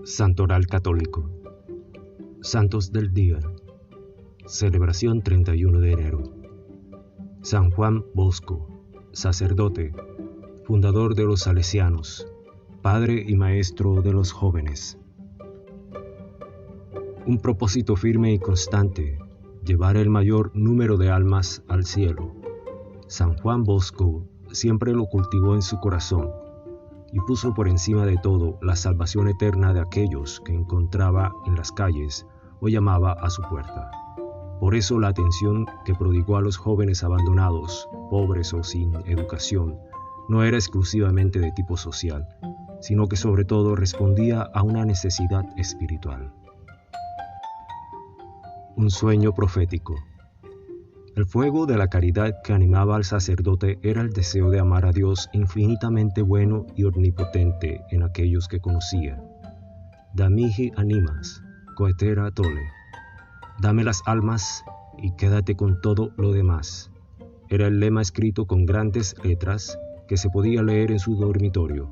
Santoral Católico. Santos del Día. Celebración 31 de enero. San Juan Bosco, sacerdote, fundador de los salesianos, padre y maestro de los jóvenes. Un propósito firme y constante, llevar el mayor número de almas al cielo. San Juan Bosco siempre lo cultivó en su corazón y puso por encima de todo la salvación eterna de aquellos que encontraba en las calles o llamaba a su puerta. Por eso la atención que prodigó a los jóvenes abandonados, pobres o sin educación, no era exclusivamente de tipo social, sino que sobre todo respondía a una necesidad espiritual. Un sueño profético. El fuego de la caridad que animaba al sacerdote era el deseo de amar a Dios infinitamente bueno y omnipotente en aquellos que conocía. Da mihi animas, coetera tole. Dame las almas y quédate con todo lo demás. Era el lema escrito con grandes letras que se podía leer en su dormitorio.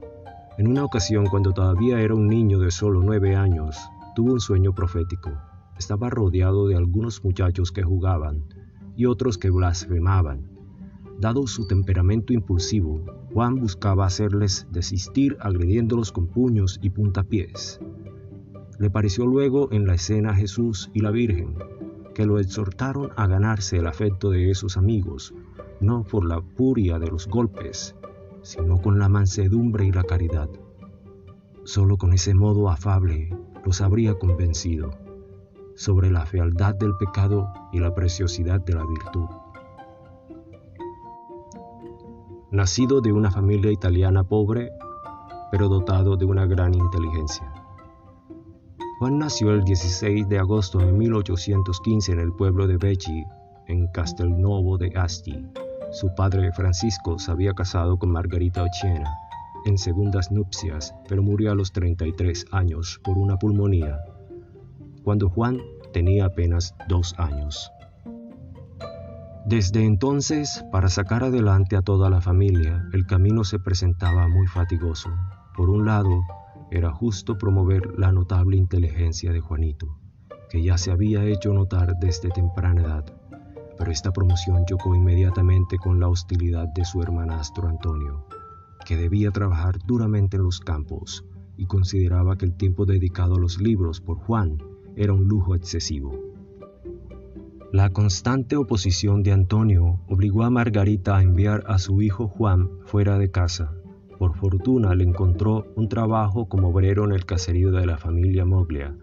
En una ocasión, cuando todavía era un niño de solo 9 años, tuvo un sueño profético. Estaba rodeado de algunos muchachos que jugaban y otros que blasfemaban. Dado su temperamento impulsivo, Juan buscaba hacerles desistir agrediéndolos con puños y puntapiés. Le pareció luego en la escena Jesús y la Virgen, que lo exhortaron a ganarse el afecto de esos amigos, no por la furia de los golpes, sino con la mansedumbre y la caridad. Solo con ese modo afable los habría convencido sobre la fealdad del pecado y la preciosidad de la virtud. Nacido de una familia italiana pobre, pero dotado de una gran inteligencia. Juan nació el 16 de agosto de 1815 en el pueblo de Becci, en Castelnuovo de Asti. Su padre Francisco se había casado con Margarita Occhiena en segundas nupcias, pero murió a los 33 años por una pulmonía, cuando Juan tenía apenas 2 años. Desde entonces, para sacar adelante a toda la familia, el camino se presentaba muy fatigoso. Por un lado, era justo promover la notable inteligencia de Juanito, que ya se había hecho notar desde temprana edad, pero esta promoción chocó inmediatamente con la hostilidad de su hermanastro Antonio, que debía trabajar duramente en los campos y consideraba que el tiempo dedicado a los libros por Juan era un lujo excesivo. La constante oposición de Antonio obligó a Margarita a enviar a su hijo Juan fuera de casa. Por fortuna le encontró un trabajo como obrero en el caserío de la familia Moglia.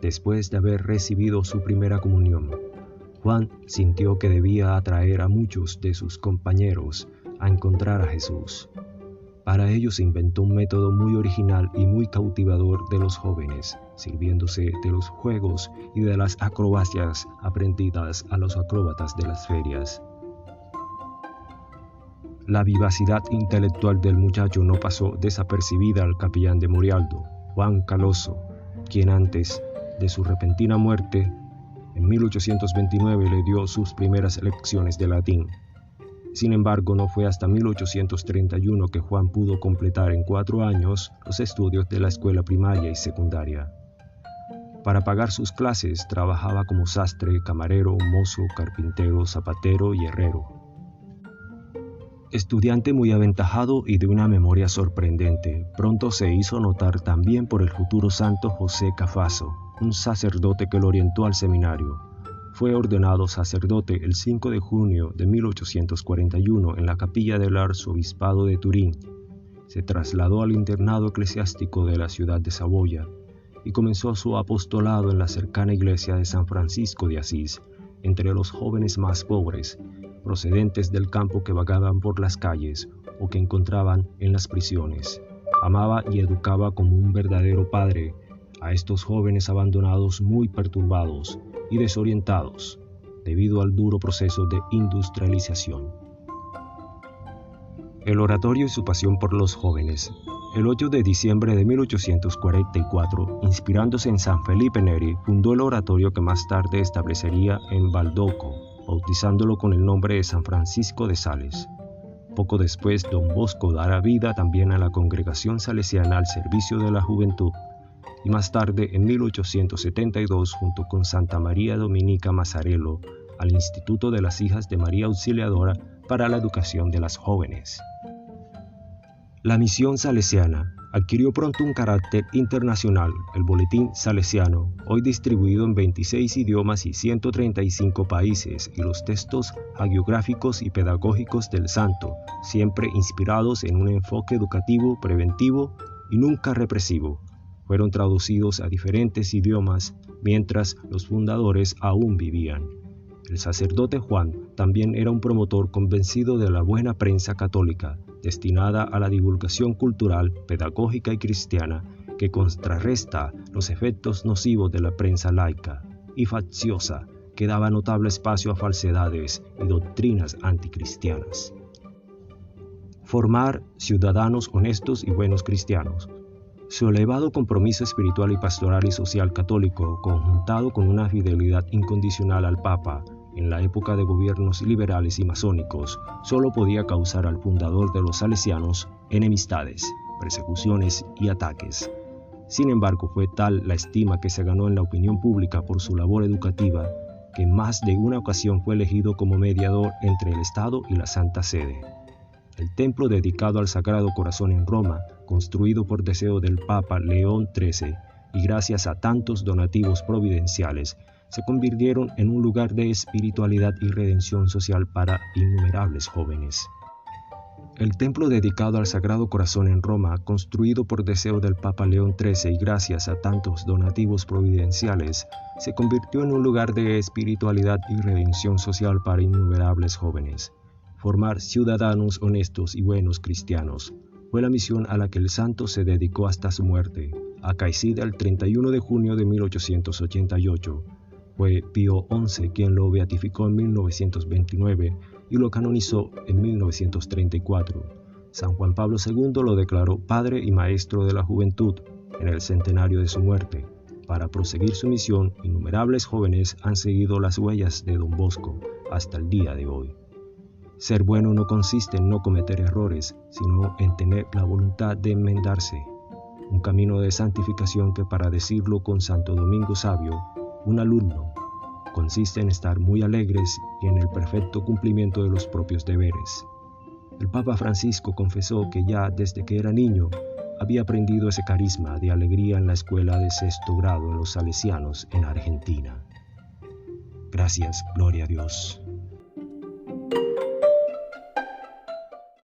Después de haber recibido su primera comunión, Juan sintió que debía atraer a muchos de sus compañeros a encontrar a Jesús. Para ello se inventó un método muy original y muy cautivador de los jóvenes, sirviéndose de los juegos y de las acrobacias aprendidas a los acróbatas de las ferias. La vivacidad intelectual del muchacho no pasó desapercibida al capellán de Morialdo, Juan Calosso, quien antes de su repentina muerte, en 1829 le dio sus primeras lecciones de latín. Sin embargo, no fue hasta 1831 que Juan pudo completar en 4 años los estudios de la escuela primaria y secundaria. Para pagar sus clases, trabajaba como sastre, camarero, mozo, carpintero, zapatero y herrero. Estudiante muy aventajado y de una memoria sorprendente, pronto se hizo notar también por el futuro santo José Cafaso, un sacerdote que lo orientó al seminario. Fue ordenado sacerdote el 5 de junio de 1841 en la capilla del arzobispado de Turín. Se trasladó al internado eclesiástico de la ciudad de Saboya y comenzó su apostolado en la cercana iglesia de San Francisco de Asís, entre los jóvenes más pobres, procedentes del campo que vagaban por las calles o que encontraban en las prisiones. Amaba y educaba como un verdadero padre a estos jóvenes abandonados muy perturbados y desorientados debido al duro proceso de industrialización. El oratorio y su pasión por los jóvenes. El 8 de diciembre de 1844, inspirándose en San Felipe Neri, fundó el oratorio que más tarde establecería en Baldoco, bautizándolo con el nombre de San Francisco de Sales. Poco después, don Bosco dará vida también a la congregación salesiana al servicio de la juventud, y más tarde en 1872 junto con Santa María Dominica Mazzarello al Instituto de las Hijas de María Auxiliadora para la Educación de las Jóvenes. La misión salesiana adquirió pronto un carácter internacional. El Boletín Salesiano, hoy distribuido en 26 idiomas y 135 países, y los textos hagiográficos y pedagógicos del santo, siempre inspirados en un enfoque educativo, preventivo y nunca represivo, fueron traducidos a diferentes idiomas mientras los fundadores aún vivían. El sacerdote Juan también era un promotor convencido de la buena prensa católica, destinada a la divulgación cultural, pedagógica y cristiana, que contrarresta los efectos nocivos de la prensa laica y facciosa, que daba notable espacio a falsedades y doctrinas anticristianas. Formar ciudadanos honestos y buenos cristianos. Su elevado compromiso espiritual y pastoral y social católico, conjuntado con una fidelidad incondicional al Papa, en la época de gobiernos liberales y masónicos, solo podía causar al fundador de los salesianos enemistades, persecuciones y ataques. Sin embargo, fue tal la estima que se ganó en la opinión pública por su labor educativa, que en más de una ocasión fue elegido como mediador entre el Estado y la Santa Sede. El templo dedicado al Sagrado Corazón en Roma, construido por deseo del Papa León XIII, y gracias a tantos donativos providenciales, se convirtieron en un lugar de espiritualidad y redención social para innumerables jóvenes. El templo dedicado al Sagrado Corazón en Roma, construido por deseo del Papa León XIII y gracias a tantos donativos providenciales, se convirtió en un lugar de espiritualidad y redención social para innumerables jóvenes. Formar ciudadanos honestos y buenos cristianos fue la misión a la que el santo se dedicó hasta su muerte, acaecida el 31 de junio de 1888. Fue Pío XI quien lo beatificó en 1929 y lo canonizó en 1934. San Juan Pablo II lo declaró Padre y Maestro de la Juventud en el centenario de su muerte. Para proseguir su misión, innumerables jóvenes han seguido las huellas de Don Bosco hasta el día de hoy. Ser bueno no consiste en no cometer errores, sino en tener la voluntad de enmendarse. Un camino de santificación que, para decirlo con Santo Domingo Sabio, un alumno, consiste en estar muy alegres y en el perfecto cumplimiento de los propios deberes. El Papa Francisco confesó que ya desde que era niño había aprendido ese carisma de alegría en la escuela de 6º grado de los salesianos en Argentina. Gracias, gloria a Dios.